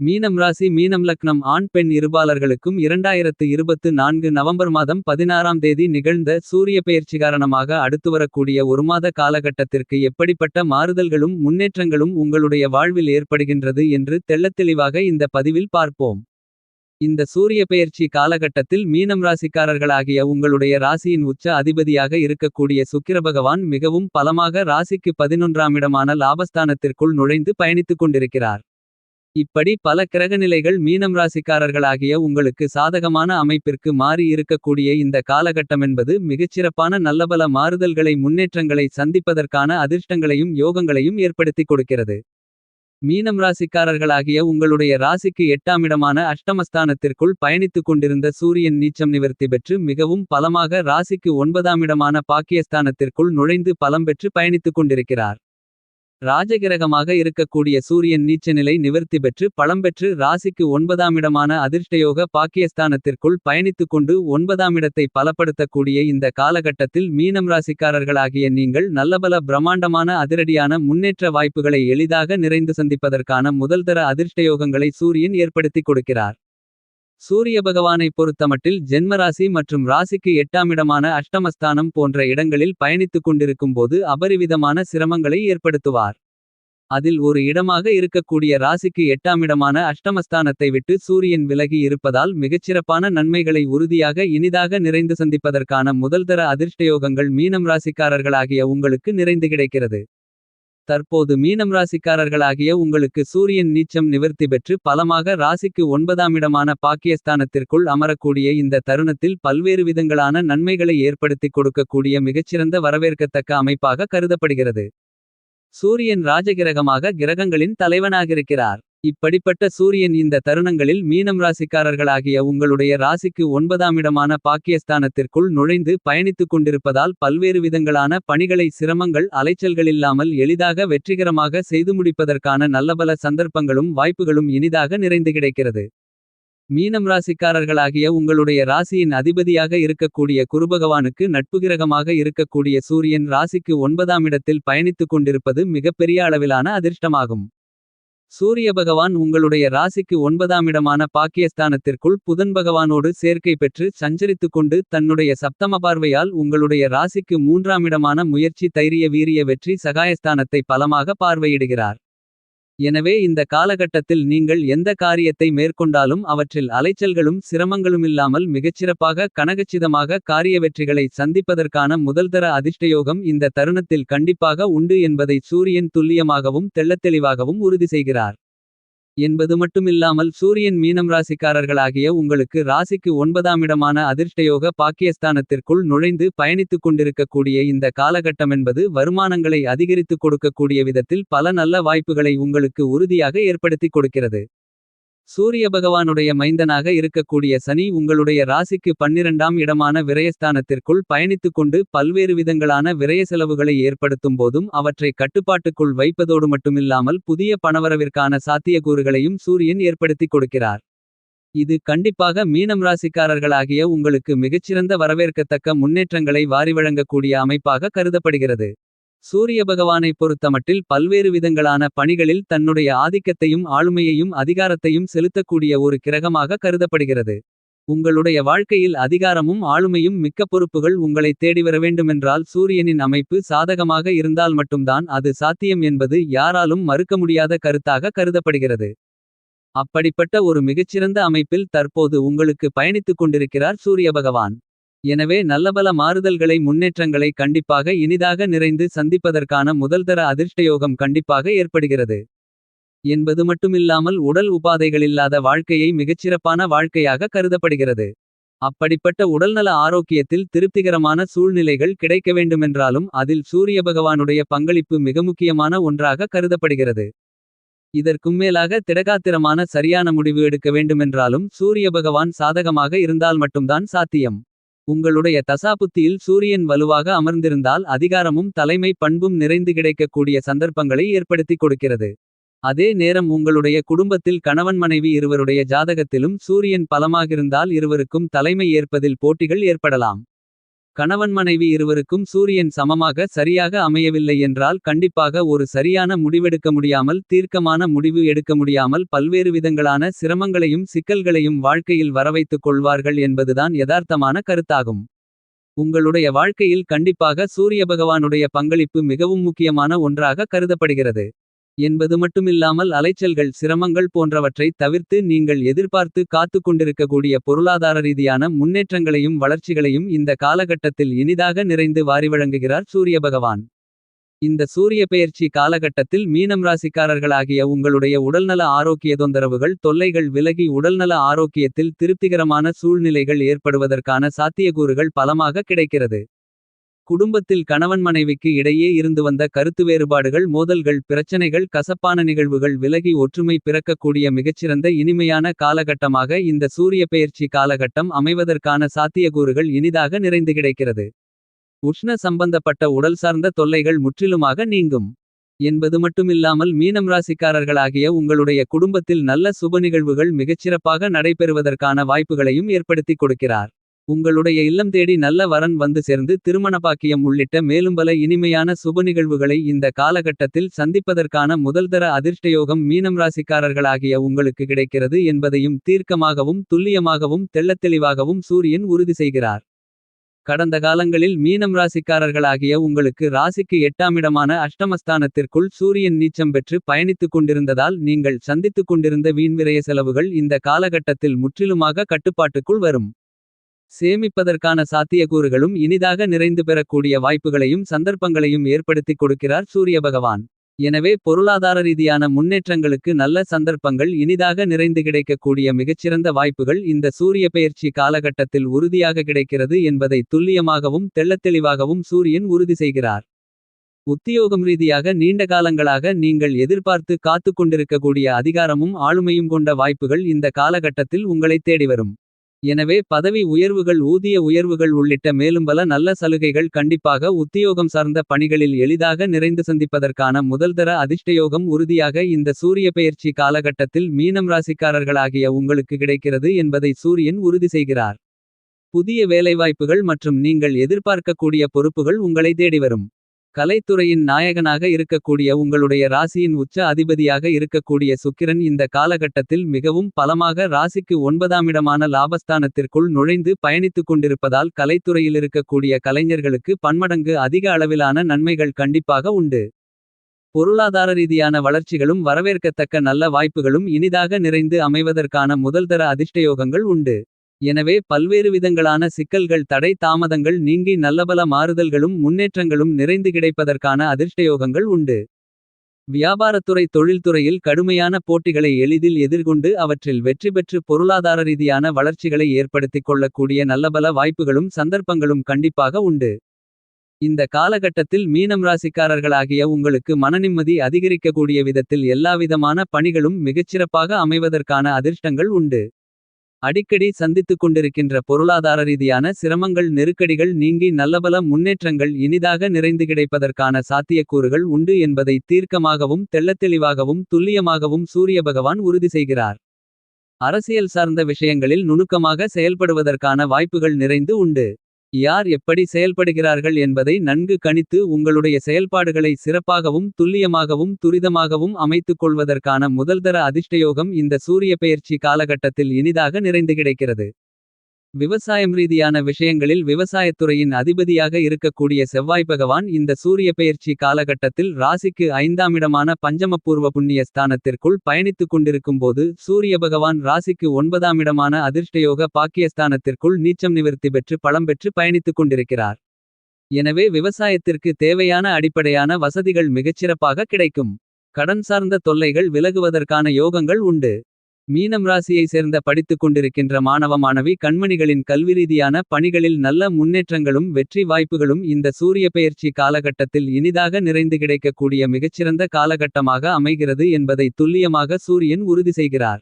மீனம் ராசி மீனம் லக்னம் ஆண் பெண் இருபாலர்களுக்கும் 2024 நவம்பர் மாதம் 16ஆம் தேதி நிகழ்ந்த சூரிய பெயர்ச்சி காரணமாக அடுத்துவரக்கூடிய ஒருமாத காலகட்டத்திற்கு எப்படிப்பட்ட மாறுதல்களும் முன்னேற்றங்களும் உங்களுடைய வாழ்வில் ஏற்படுகின்றது என்று தெள்ளத்தெளிவாக இந்த பதிவில் பார்ப்போம். இந்த சூரிய பெயர்ச்சி காலகட்டத்தில் மீனம் ராசிக்காரர்களாகிய உங்களுடைய ராசியின் உச்ச அதிபதியாக இருக்கக்கூடிய சுக்கிரபகவான் மிகவும் பலமாக ராசிக்கு 11ஆம் இடமான லாபஸ்தானத்திற்குள் நுழைந்து பயணித்துக் கொண்டிருக்கிறார். இப்படி பல கிரகநிலைகள் மீனம் ராசிக்காரர்களாகிய உங்களுக்கு சாதகமான அமைப்பிற்கு மாறி இருக்கக்கூடிய இந்த காலகட்டமென்பது மிகச்சிறப்பான நல்லபல மாறுதல்களை முன்னேற்றங்களை சந்திப்பதற்கான அதிர்ஷ்டங்களையும் யோகங்களையும் ஏற்படுத்திக் கொடுக்கிறது. மீனம் ராசிக்காரர்களாகிய உங்களுடைய ராசிக்கு 8ஆம் இடமான அஷ்டமஸ்தானத்திற்குள் பயணித்துக் கொண்டிருந்த சூரியன் நீச்சம் நிவர்த்தி பெற்று மிகவும் பலமாக ராசிக்கு 9ஆம் இடமான பாக்கியஸ்தானத்திற்குள் நுழைந்து பலம் பெற்று பயணித்துக் கொண்டிருக்கிறார். ராஜகிரகமாக இருக்கக்கூடிய சூரியன் நீச்சநிலை நிவர்த்தி பெற்று பழம்பெற்று ராசிக்கு 9ஆம் இடமான அதிர்ஷ்டயோக பாக்கியஸ்தானத்திற்குள் பயணித்துக் கொண்டு 9ஆம் இடத்தை பலப்படுத்தக்கூடிய இந்த காலகட்டத்தில் மீனம் ராசிக்காரர்களாகிய நீங்கள் நல்லபல பிரம்மாண்டமான அதிரடியான முன்னேற்ற வாய்ப்புகளை எளிதாக நிறைந்து சந்திப்பதற்கான முதல்தர அதிர்ஷ்டயோகங்களை சூரியன் ஏற்படுத்திக் கொடுக்கிறார். சூரிய பகவானை பொறுத்தமட்டில் ஜென்மராசி மற்றும் ராசிக்கு 8ஆம் இடமான அஷ்டமஸ்தானம் போன்ற இடங்களில் பயணித்துக் கொண்டிருக்கும் போது அபரிவிதமான சிரமங்களை ஏற்படுத்துவார். அதில் ஒரு இடமாக இருக்கக்கூடிய ராசிக்கு 8ஆம் இடமான அஷ்டமஸ்தானத்தை விட்டு சூரியன் விலகி இருப்பதால் மிகச்சிறப்பான நன்மைகளை உறுதியாக இனிதாக நிறைந்து சந்திப்பதற்கான முதல்தர அதிர்ஷ்டயோகங்கள் மீனம் ராசிக்காரர்களாகிய உங்களுக்கு நிறைந்து கிடைக்கிறது. தற்போது மீனம் ராசிக்காரர்களாகிய உங்களுக்கு சூரியன் நீச்சம் நிவர்த்தி பெற்று பலமாக ராசிக்கு 9ஆம் இடமான பாக்கியஸ்தானத்திற்குள் அமரக்கூடிய இந்த தருணத்தில் பல்வேறு விதங்களான நன்மைகளை ஏற்படுத்திக் கொடுக்கக்கூடிய மிகச்சிறந்த வரவேற்கத்தக்க அமைப்பாக கருதப்படுகிறது. சூரியன் ராஜகிரகமாக கிரகங்களின் தலைவனாகிருக்கிறார். இப்படிப்பட்ட சூரியன் இந்த தருணங்களில் மீனம் ராசிக்காரர்களாகிய உங்களுடைய ராசிக்கு 9ஆம் இடமான பாக்கியஸ்தானத்திற்குள் நுழைந்து பயணித்துக் கொண்டிருப்பதால் பல்வேறு விதங்களான பணிகளை சிரமங்கள் அலைச்சல்களில்லாமல் எளிதாக வெற்றிகரமாக செய்து முடிப்பதற்கான நல்லபல சந்தர்ப்பங்களும் வாய்ப்புகளும் இனிதாக நிறைந்து கிடைக்கிறது. மீனம் ராசிக்காரர்களாகிய உங்களுடைய ராசியின் அதிபதியாக இருக்கக்கூடிய குருபகவானுக்கு நட்புகிரகமாக இருக்கக்கூடிய சூரியன் ராசிக்கு 9ஆம் இடத்தில் பயணித்துக் கொண்டிருப்பது மிகப்பெரிய அளவிலான அதிர்ஷ்டமாகும். சூரிய பகவான் உங்களுடைய ராசிக்கு 9ஆம் இடமான பாக்கியஸ்தானத்திற்குள் புதன் பகவானோடு சேர்க்கை பெற்று சஞ்சரித்துக் கொண்டு தன்னுடைய சப்தம பார்வையால் உங்களுடைய ராசிக்கு 3ஆம் இடமான முயற்சி தைரிய வீரிய வெற்றி சகாயஸ்தானத்தை பலமாக பார்வையிடுகிறார். எனவே இந்த காலகட்டத்தில் நீங்கள் எந்த காரியத்தை மேற்கொண்டாலும் அவற்றில் அலைச்சல்களும் சிரமங்களுமில்லாமல் மிகச்சிறப்பாக கனகச்சிதமாக காரிய வெற்றிகளை சந்திப்பதற்கான முதல்தர அதிர்ஷ்டயோகம் இந்த தருணத்தில் கண்டிப்பாக உண்டு என்பதை சூரியன் துல்லியமாகவும் தெள்ளத்தெளிவாகவும் உறுதி செய்கிறார். என்பது மட்டுமில்லாமல் சூரியன் மீனம் ராசிக்காரர்களாகிய உங்களுக்கு ராசிக்கு 9ஆம் இடமான அதிர்ஷ்டயோக பாக்கியஸ்தானத்திற்குள் நுழைந்து பயணித்துக் கொண்டிருக்கக்கூடிய இந்த காலகட்டமென்பது வருமானங்களை அதிகரித்துக் கொடுக்கக்கூடிய விதத்தில் பல நல்ல வாய்ப்புகளை உங்களுக்கு உறுதியாக ஏற்படுத்திக் கொடுக்கிறது. சூரிய பகவானுடைய மைந்தனாக இருக்கக்கூடிய சனி உங்களுடைய ராசிக்கு 12ஆம் இடமான விரயஸ்தானத்திற்குள் பயணித்துக் கொண்டு பல்வேறு விதங்களான விரய செலவுகளை ஏற்படுத்தும் போதும் அவற்றை கட்டுப்பாட்டுக்குள் வைப்பதோடு மட்டுமில்லாமல் புதிய பணவரவிற்கான சாத்தியக்கூறுகளையும் சூரியன் ஏற்படுத்திக் கொடுக்கிறார். இது கண்டிப்பாக மீனம் ராசிக்காரர்களாகிய உங்களுக்கு மிகச்சிறந்த வரவேற்கத்தக்க முன்னேற்றங்களை வாரி வழங்கக்கூடிய அமைப்பாக கருதப்படுகிறது. சூரிய பகவானை பொறுத்தமட்டில் பல்வேறு விதங்களான பணிகளில் தன்னுடைய ஆதிக்கத்தையும் ஆளுமையையும் அதிகாரத்தையும் செலுத்தக்கூடிய ஒரு கிரகமாக கருதப்படுகிறது. உங்களுடைய வாழ்க்கையில் அதிகாரமும் ஆளுமையும் மிக்க பொறுப்புகள் உங்களை தேடிவர வேண்டுமென்றால் சூரியனின் அமைப்பு சாதகமாக இருந்தால் மட்டும்தான் அது சாத்தியம் என்பது யாராலும் மறுக்க முடியாத கருத்தாக கருதப்படுகிறது. அப்படிப்பட்ட ஒரு மிகச்சிறந்த அமைப்பில் தற்போது உங்களுக்கு பயணித்துக் கொண்டிருக்கிறார் சூரிய பகவான். எனவே நல்லபல மாறுதல்களை முன்னேற்றங்களை கண்டிப்பாக இனிதாக நிறைந்து சந்திப்பதற்கான முதல்தர அதிர்ஷ்டயோகம் கண்டிப்பாக ஏற்படுகிறது. என்பது மட்டுமில்லாமல் உடல் உபாதைகளில்லாத வாழ்க்கையை மிகச்சிறப்பான வாழ்க்கையாக கருதப்படுகிறது. அப்படிப்பட்ட உடல்நல ஆரோக்கியத்தில் திருப்திகரமான சூழ்நிலைகள் கிடைக்க வேண்டுமென்றாலும் அதில் சூரிய பகவானுடைய பங்களிப்பு மிக முக்கியமான ஒன்றாக கருதப்படுகிறது. இதற்கும் மேலாக திடகாத்திரமான சரியான முடிவு எடுக்க வேண்டுமென்றாலும் சூரிய பகவான் சாதகமாக இருந்தால் மட்டும்தான் சாத்தியம். உங்களுடைய தசாபுத்தியில் சூரியன் வலுவாக அமர்ந்திருந்தால் அதிகாரமும் தலைமை பண்பும் நிறைந்து கிடைக்கக்கூடிய சந்தர்ப்பங்களை ஏற்படுத்திக் கொடுக்கிறது. அதே நேரம் உங்களுடைய குடும்பத்தில் கணவன் மனைவி இருவருடைய ஜாதகத்திலும் சூரியன் பலமாகிருந்தால் இருவருக்கும் தலைமை ஏற்பதில் போட்டிகள் ஏற்படலாம். கணவன் மனைவி இருவருக்கும் சூரியன் சமமாக சரியாக அமையவில்லை என்றால் கண்டிப்பாக ஒரு சரியான முடிவெடுக்க முடியாமல் தீர்க்கமான முடிவு எடுக்க முடியாமல் பல்வேறு விதங்களான சிரமங்களையும் சிக்கல்களையும் வாழ்க்கையில் வரவைத்துக் கொள்வார்கள் என்பதுதான் யதார்த்தமான கருத்தாகும். உங்களுடைய வாழ்க்கையில் கண்டிப்பாக சூரிய பகவானுடைய பங்களிப்பு மிகவும் முக்கியமான ஒன்றாக கருதப்படுகிறது. என்பது மட்டுமில்லாமல் அலைச்சல்கள் சிரமங்கள் போன்றவற்றை தவிர்த்து நீங்கள் எதிர்பார்த்து காத்துக் கொண்டிருக்கக்கூடிய பொருளாதார ரீதியான முன்னேற்றங்களையும் வளர்ச்சிகளையும் இந்த காலகட்டத்தில் இனிதாக நிறைந்து வாரி வழங்குகிறார் சூரிய பகவான். இந்த சூரிய பெயர்ச்சி காலகட்டத்தில் மீனம் ராசிக்காரர்களாகிய உங்களுடைய உடல்நல ஆரோக்கிய தொந்தரவுகள் தொல்லைகள் விலகி உடல்நல ஆரோக்கியத்தில் திருப்திகரமான சூழ்நிலைகள் ஏற்படுவதற்கான சாத்தியக்கூறுகள் பலமாக கிடைக்கிறது. குடும்பத்தில் கணவன் மனைவிக்கு இடையே இருந்து வந்த கருத்து வேறுபாடுகள் மோதல்கள் பிரச்சனைகள் கசப்பான நிகழ்வுகள் விலகி ஒற்றுமை பிறக்கக்கூடிய மிகச்சிறந்த இனிமையான காலகட்டமாக இந்த சூரிய பெயர்ச்சி காலகட்டம் அமைவதற்கான சாத்தியக்கூறுகள் இனிதாக நிறைந்து கிடைக்கிறது. உஷ்ண சம்பந்தப்பட்ட உடல் சார்ந்த தொல்லைகள் முற்றிலுமாக நீங்கும். என்பது மட்டுமில்லாமல் மீனம் ராசிக்காரர்களாகிய உங்களுடைய குடும்பத்தில் நல்ல சுப நிகழ்வுகள் மிகச்சிறப்பாக நடைபெறுவதற்கான வாய்ப்புகளையும் ஏற்படுத்திக் கொடுக்கிறார். உங்களுடைய இல்லம் தேடி நல்ல வரன் வந்து சேர்ந்து திருமண பாக்கியம் உள்ளிட்ட மேலும் பல இனிமையான சுப நிகழ்வுகளை இந்த காலகட்டத்தில் சந்திப்பதற்கான முதல்தர அதிர்ஷ்டயோகம் மீனம் ராசிக்காரர்களாகிய உங்களுக்கு கிடைக்கிறது என்பதையும் தீர்க்கமாகவும் துல்லியமாகவும் தெள்ளத்தெளிவாகவும் சூரியன் உறுதி செய்கிறார். கடந்த காலங்களில் மீனம் ராசிக்காரர்களாகிய உங்களுக்கு ராசிக்கு 8ஆம் இடமான அஷ்டமஸ்தானத்திற்குள் சூரியன் நீச்சம் பெற்று பயணித்துக் கொண்டிருந்ததால் நீங்கள் சந்தித்துக் கொண்டிருந்த வீண்விரய செலவுகள் இந்த காலகட்டத்தில் முற்றிலுமாக கட்டுப்பாட்டுக்குள் வரும். சேமிப்பதற்கான சாத்தியக்கூறுகளும் இனிதாக நிறைந்து பெறக்கூடிய வாய்ப்புகளையும் சந்தர்ப்பங்களையும் ஏற்படுத்திக் கொடுக்கிறார் சூரிய பகவான். எனவே பொருளாதார ரீதியான முன்னேற்றங்களுக்கு நல்ல சந்தர்ப்பங்கள் இனிதாக நிறைந்து கிடைக்கக்கூடிய மிகச்சிறந்த வாய்ப்புகள் இந்த சூரிய பெயர்ச்சி காலகட்டத்தில் உறுதியாக கிடைக்கிறது என்பதை துல்லியமாகவும் தெள்ளத்தெளிவாகவும் சூரியன் உறுதி செய்கிறார். உத்தியோகம் ரீதியாக நீண்ட காலங்களாக நீங்கள் எதிர்பார்த்து காத்துக் கொண்டிருக்கக்கூடிய அதிகாரமும் ஆளுமையும் கொண்ட வாய்ப்புகள் இந்த காலகட்டத்தில் உங்களை தேடி வரும். எனவே பதவி உயர்வுகள் ஊதிய உயர்வுகள் உள்ளிட்ட மேலும் பல நல்ல சலுகைகள் கண்டிப்பாக உத்தியோகம் சார்ந்த பணிகளில் எளிதாக நிறைந்து சந்திப்பதற்கான முதல்தர அதிர்ஷ்டயோகம் உறுதியாக இந்த சூரிய பெயர்ச்சி காலகட்டத்தில் மீனம் ராசிக்காரர்களாகிய உங்களுக்கு கிடைக்கிறது என்பதை சூரியன் உறுதி செய்கிறார். புதிய வேலைவாய்ப்புகள் மற்றும் நீங்கள் எதிர்பார்க்கக்கூடிய பொறுப்புகள் உங்களை தேடி வரும். கலைத்துறையின் நாயகனாக இருக்கக்கூடிய உங்களுடைய ராசியின் உச்ச அதிபதியாக இருக்கக்கூடிய சுக்கிரன் இந்த காலகட்டத்தில் மிகவும் பலமாக ராசிக்கு 9ஆம் இடமான லாபஸ்தானத்திற்குள் நுழைந்து பயணித்துக் கொண்டிருப்பதால் கலைத்துறையில் இருக்கக்கூடிய கலைஞர்களுக்கு பன்மடங்கு அதிக அளவிலான நன்மைகள் கண்டிப்பாக உண்டு. பொருளாதார ரீதியான வளர்ச்சிகளும் வரவேற்கத்தக்க நல்ல வாய்ப்புகளும் இனிதாக நிறைந்து அமைவதற்கான முதல்தர அதிர்ஷ்டயோகங்கள் உண்டு. எனவே பல்வேறு விதங்களான சிக்கல்கள் தடை தாமதங்கள் நீங்கி நல்லபல மாறுதல்களும் முன்னேற்றங்களும் நிறைந்து கிடைப்பதற்கான அதிர்ஷ்டயோகங்கள் உண்டு. வியாபாரத்துறை தொழில்துறையில் கடுமையான போட்டிகளை எளிதில் எதிர்கொண்டு அவற்றில் வெற்றி பெற்று பொருளாதார ரீதியான வளர்ச்சிகளை ஏற்படுத்திக் கொள்ளக்கூடிய நல்லபல வாய்ப்புகளும் சந்தர்ப்பங்களும் கண்டிப்பாக உண்டு. இந்த காலகட்டத்தில் மீனம் ராசிக்காரர்களாகிய உங்களுக்கு மனநிம்மதி அதிகரிக்கக்கூடிய விதத்தில் எல்லாவிதமான பணிகளும் மிகச்சிறப்பாக அமைவதற்கான அதிர்ஷ்டங்கள் உண்டு. அடிக்கடி சந்தித்துக் கொண்டிருக்கின்ற பொருளாதார ரீதியான சிரமங்கள் நெருக்கடிகள் நீங்கி நல்லபல முன்னேற்றங்கள் இனிதாக நிறைந்து கிடைப்பதற்கான சாத்தியக்கூறுகள் உண்டு என்பதை தீர்க்கமாகவும் தெள்ளத்தெளிவாகவும் துல்லியமாகவும் சூரிய பகவான் உறுதி செய்கிறார். அரசியல் சார்ந்த விஷயங்களில் நுணுக்கமாக செயல்படுவதற்கான வாய்ப்புகள் நிறைந்து உண்டு. யார் எப்படி செயல்படுகிறார்கள் என்பதை நன்கு கணித்து உங்களுடைய செயல்பாடுகளை சிறப்பாகவும் துல்லியமாகவும் துரிதமாகவும் அமைத்துக் கொள்வதற்கான முதல்தர அதிர்ஷ்டயோகம் இந்த சூரிய பெயர்ச்சி காலகட்டத்தில் இனிதாக நிறைந்து கிடைக்கிறது. விவசாயம் ரீதியான விஷயங்களில் விவசாயத்துறையின் அதிபதியாக இருக்கக்கூடிய செவ்வாய் பகவான் இந்த சூரிய பெயர்ச்சி காலகட்டத்தில் ராசிக்கு 5ஆம் இடமான பஞ்சமபூர்வ புண்ணிய ஸ்தானத்திற்குள் பயணித்துக் கொண்டிருக்கும்போது சூரிய பகவான் ராசிக்கு 9ஆம் இடமான அதிர்ஷ்டயோக பாக்கியஸ்தானத்திற்குள் நீச்சம் நிவர்த்தி பெற்று பலம் பெற்று பயணித்துக் கொண்டிருக்கிறார். எனவே விவசாயத்திற்கு தேவையான அடிப்படையான வசதிகள் மிகச்சிறப்பாக கிடைக்கும். கடன் சார்ந்த தொல்லைகள் விலகுவதற்கான யோகங்கள் உண்டு. மீனம் ராசியை சேர்ந்த படித்துக் கொண்டிருக்கின்ற மாணவ மாணவி கண்மணிகளின் கல்வி ரீதியான பணிகளில் நல்ல முன்னேற்றங்களும் வெற்றி வாய்ப்புகளும் இந்த சூரிய பெயர்ச்சி காலகட்டத்தில் இனிதாக நிறைந்து கிடைக்கக்கூடிய மிகச்சிறந்த காலகட்டமாக அமைகிறது என்பதை துல்லியமாக சூரியன் உறுதி செய்கிறார்.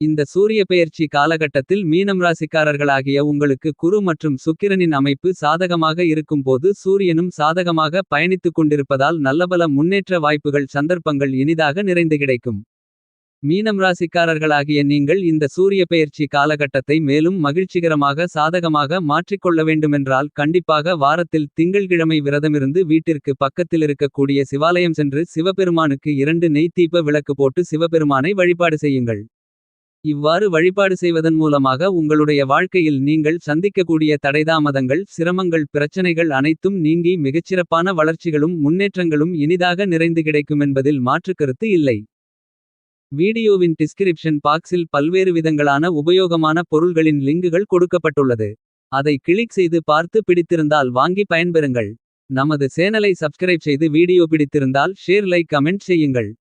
இந்த சூரிய பெயர்ச்சி காலகட்டத்தில் மீனம் ராசிக்காரர்களாகிய உங்களுக்கு குரு மற்றும் சுக்கிரனின் அமைப்பு சாதகமாக இருக்கும்போது சூரியனும் சாதகமாக பயணித்துக் கொண்டிருப்பதால் நல்லபல முன்னேற்ற வாய்ப்புகள் சந்தர்ப்பங்கள் இனிதாக நிறைந்து கிடைக்கும். மீனம் ராசிக்காரர்களாகிய நீங்கள் இந்த சூரிய பெயர்ச்சி காலகட்டத்தை மேலும் மகிழ்ச்சிகரமாக சாதகமாக மாற்றிக்கொள்ள வேண்டுமென்றால் கண்டிப்பாக வாரத்தில் திங்கள்கிழமை விரதமிருந்து வீட்டிற்கு பக்கத்தில் இருக்கக்கூடிய சிவாலயம் சென்று சிவபெருமானுக்கு 2 நெய் தீப விளக்கு போட்டு சிவபெருமானை வழிபாடு செய்யுங்கள். இவ்வாறு வழிபாடு செய்வதன் மூலமாக உங்களுடைய வாழ்க்கையில் நீங்கள் சந்திக்கக்கூடிய தடைதாமதங்கள் சிரமங்கள் பிரச்சனைகள் அனைத்தும் நீங்கி மிகச்சிறப்பான வளர்ச்சிகளும் முன்னேற்றங்களும் இனிதாக நிறைந்து கிடைக்குமென்பதில் மாற்றுக்கருத்து இல்லை. வீடியோவின் டிஸ்கிரிப்ஷன் பாக்ஸில் பல்வேறு விதங்களான உபயோகமான பொருள்களின் லிங்குகள் கொடுக்கப்பட்டுள்ளது. அதை கிளிக் செய்து பார்த்து பிடித்திருந்தால் வாங்கி பயன்பெறுங்கள். நமது சேனலை சப்ஸ்கிரைப் செய்து வீடியோ பிடித்திருந்தால் ஷேர் லைக் கமெண்ட் செய்யுங்கள்.